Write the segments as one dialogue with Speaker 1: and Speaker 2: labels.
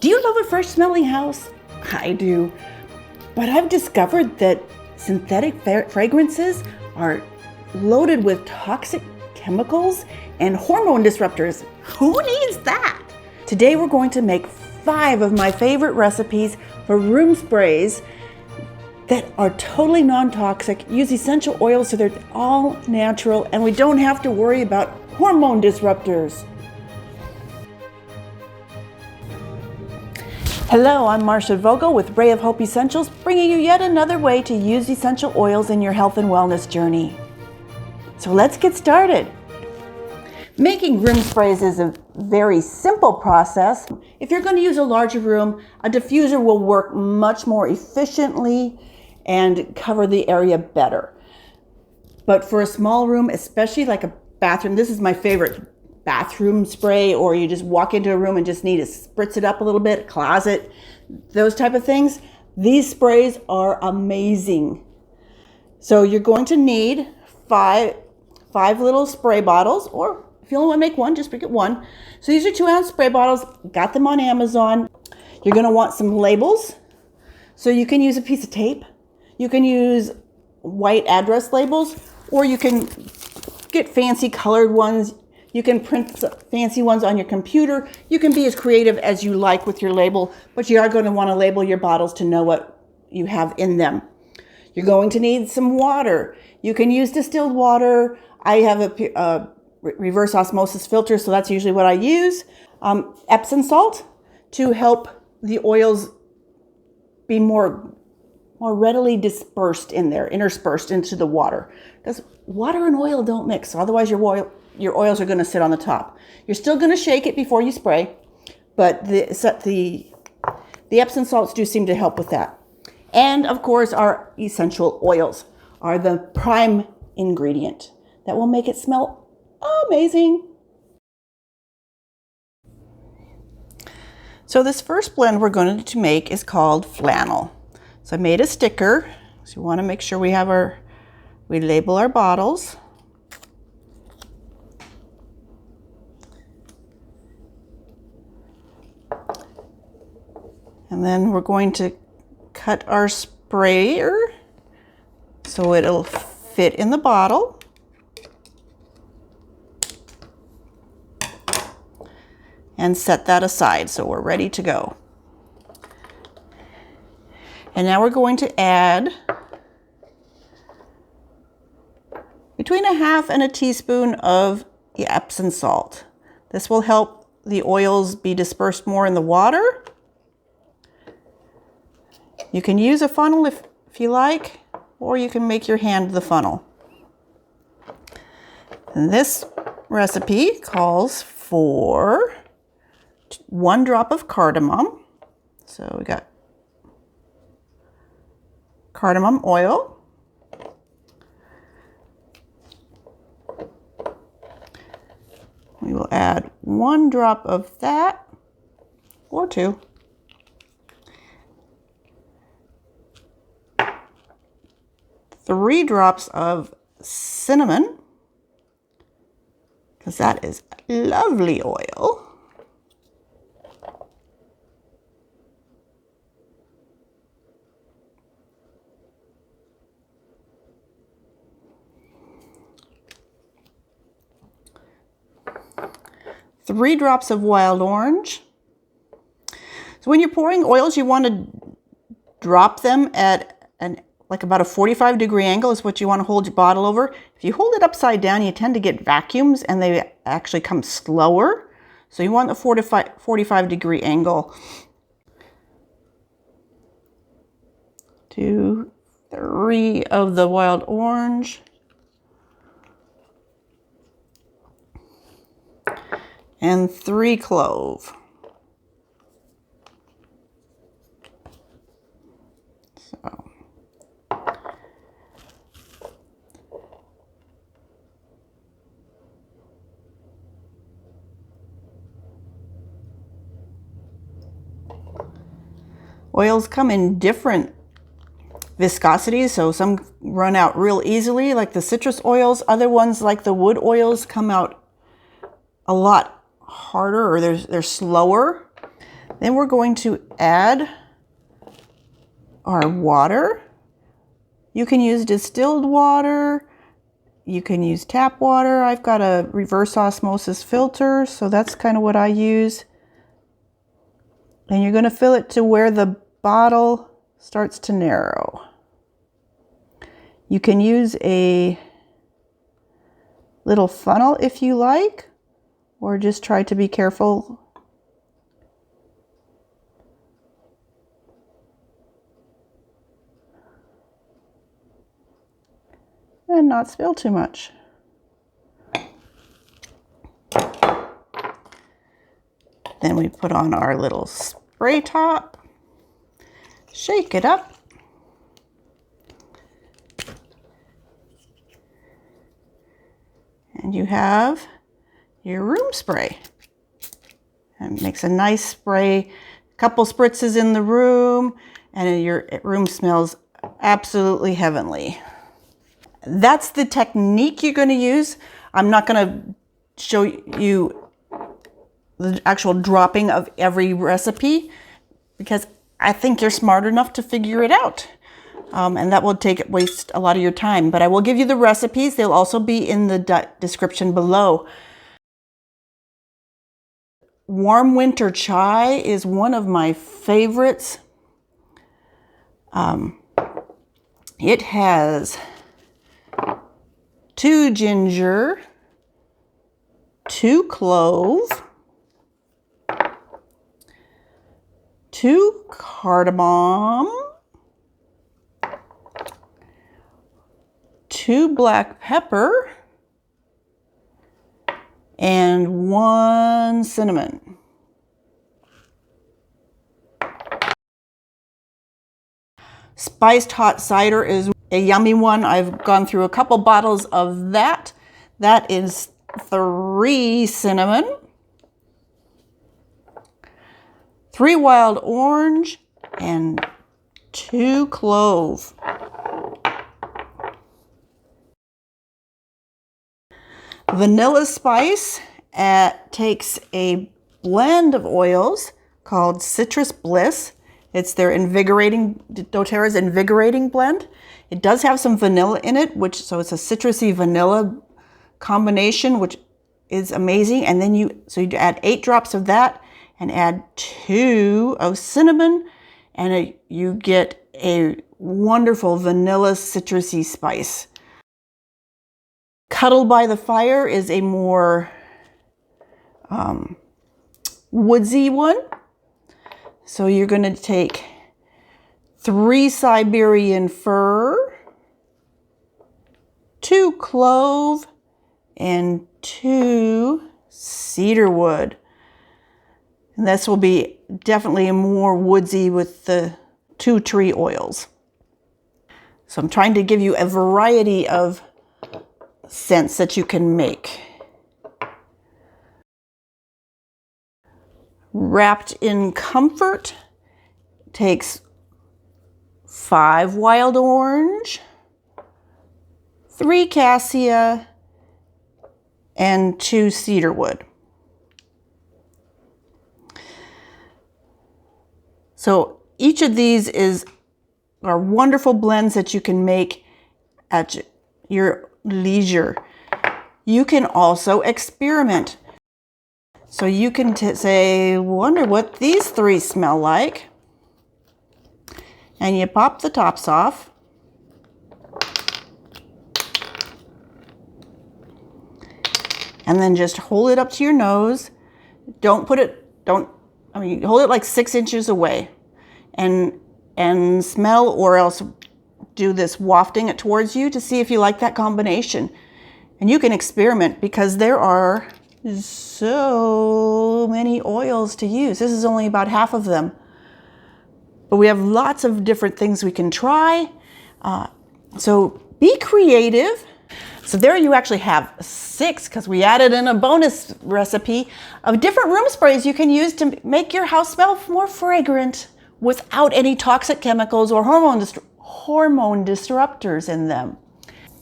Speaker 1: Do you love a fresh smelling house? I do. But I've discovered that synthetic fragrances are loaded with toxic chemicals and hormone disruptors. Who needs that? Today we're going to make 5 of my favorite recipes for room sprays that are totally non-toxic, use essential oils so they're all natural, and we don't have to worry about hormone disruptors. Hello, I'm Marcia Vogel with Ray of Hope Essentials, bringing you yet another way to use essential oils in your health and wellness journey. So let's get started. Making room sprays is a very simple process. If you're going to use a larger room, a diffuser will work much more efficiently and cover the area better. But for a small room, especially like a bathroom, this is my favorite bathroom spray, or you just walk into a room and just need to spritz it up a little bit, a closet, those type of things. These sprays are amazing. So you're going to need five little spray bottles, or if you only want to make one, just get one. So these are 2-ounce spray bottles, got them on Amazon. You're going to want some labels. So you can use a piece of tape. You can use white address labels, or you can get fancy colored ones. You can print fancy ones on your computer. You can be as creative as you like with your label, but you are going to want to label your bottles to know what you have in them. You're going to need some water. You can use distilled water. I have a reverse osmosis filter, so that's usually what I use. Epsom salt to help the oils be more readily dispersed in there, interspersed into the water. Because water and oil don't mix, otherwise your oils are going to sit on the top. You're still going to shake it before you spray, but the Epsom salts do seem to help with that. And of course, our essential oils are the prime ingredient that will make it smell amazing. So this first blend we're going to make is called Flannel. So I made a sticker. So you want to make sure we label our bottles. And then we're going to cut our sprayer so it'll fit in the bottle. And set that aside so we're ready to go. And now we're going to add between 1/2 and a teaspoon of the Epsom salt. This will help the oils be dispersed more in the water. You can use a funnel if you like, or you can make your hand the funnel. And this recipe calls for 1 drop of cardamom. So we got cardamom oil. We will add 1 drop of that, or 2. Three drops of cinnamon, because that is lovely oil. Three drops of wild orange. So when you're pouring oils, you want to drop them at like about a 45-degree angle is what you want to hold your bottle over. If you hold it upside down, you tend to get vacuums and they actually come slower. So you want the 45-degree angle. 2, 3 of the wild orange. And 3 clove. So. Oils come in different viscosities, so some run out real easily, like the citrus oils. Other ones, like the wood oils, come out a lot harder, or they're slower. Then we're going to add our water. You can use distilled water. You can use tap water. I've got a reverse osmosis filter, so that's kind of what I use. And you're going to fill it to where the bottle starts to narrow. You can use a little funnel if you like, or just try to be careful. And not spill too much. Then we put on our little spray top, shake it up, and you have your room spray. And it makes a nice spray, a couple spritzes in the room, and your room smells absolutely heavenly. That's the technique you're going to use. I'm not going to show you the actual dropping of every recipe because I think you're smart enough to figure it out. And that will waste a lot of your time. But I will give you the recipes. They'll also be in the description below. Warm winter chai is one of my favorites. It has 2 ginger, 2 clove, 2 cardamom, 2 black pepper, and 1 cinnamon. Spiced hot cider is a yummy one. I've gone through a couple bottles of that. That is 3 cinnamon, 3 wild orange, and 2 clove. Vanilla spice takes a blend of oils called Citrus Bliss. It's their doTERRA's invigorating blend. It does have some vanilla in it, so it's a citrusy vanilla combination, which is amazing. And then you add 8 drops of that and add 2 of cinnamon, and you get a wonderful vanilla citrusy spice. Cuddle by the Fire is a more woodsy one. So you're going to take 3 Siberian fir, 2 clove, and 2 cedar wood. And this will be definitely more woodsy with the 2 tree oils. So I'm trying to give you a variety of scents that you can make. Wrapped in Comfort takes 5 wild orange, 3 cassia, and 2 cedar wood. So each of these are wonderful blends that you can make at your leisure. You can also experiment. So you can say, wonder what these 3 smell like. And you pop the tops off. And then just hold it up to your nose. Hold it like 6 inches away. And smell, or else do this wafting it towards you to see if you like that combination. And you can experiment because there are so many oils to use. This is only about half of them. But we have lots of different things we can try. So be creative. So there you actually have 6, because we added in a bonus recipe of different room sprays you can use to make your house smell more fragrant without any toxic chemicals or hormone disruptors in them.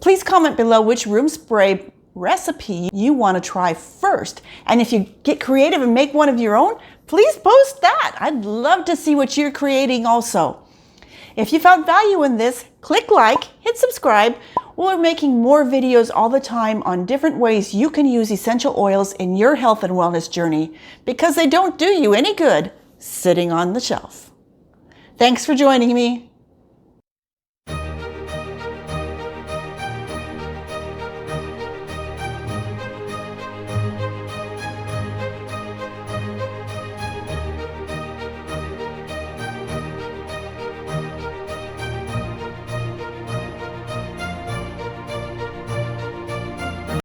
Speaker 1: Please comment below which room spray recipe you want to try first. And if you get creative and make one of your own, please post that. I'd love to see what you're creating also. If you found value in this, click like, hit subscribe. We're making more videos all the time on different ways you can use essential oils in your health and wellness journey, because they don't do you any good sitting on the shelf. Thanks for joining me.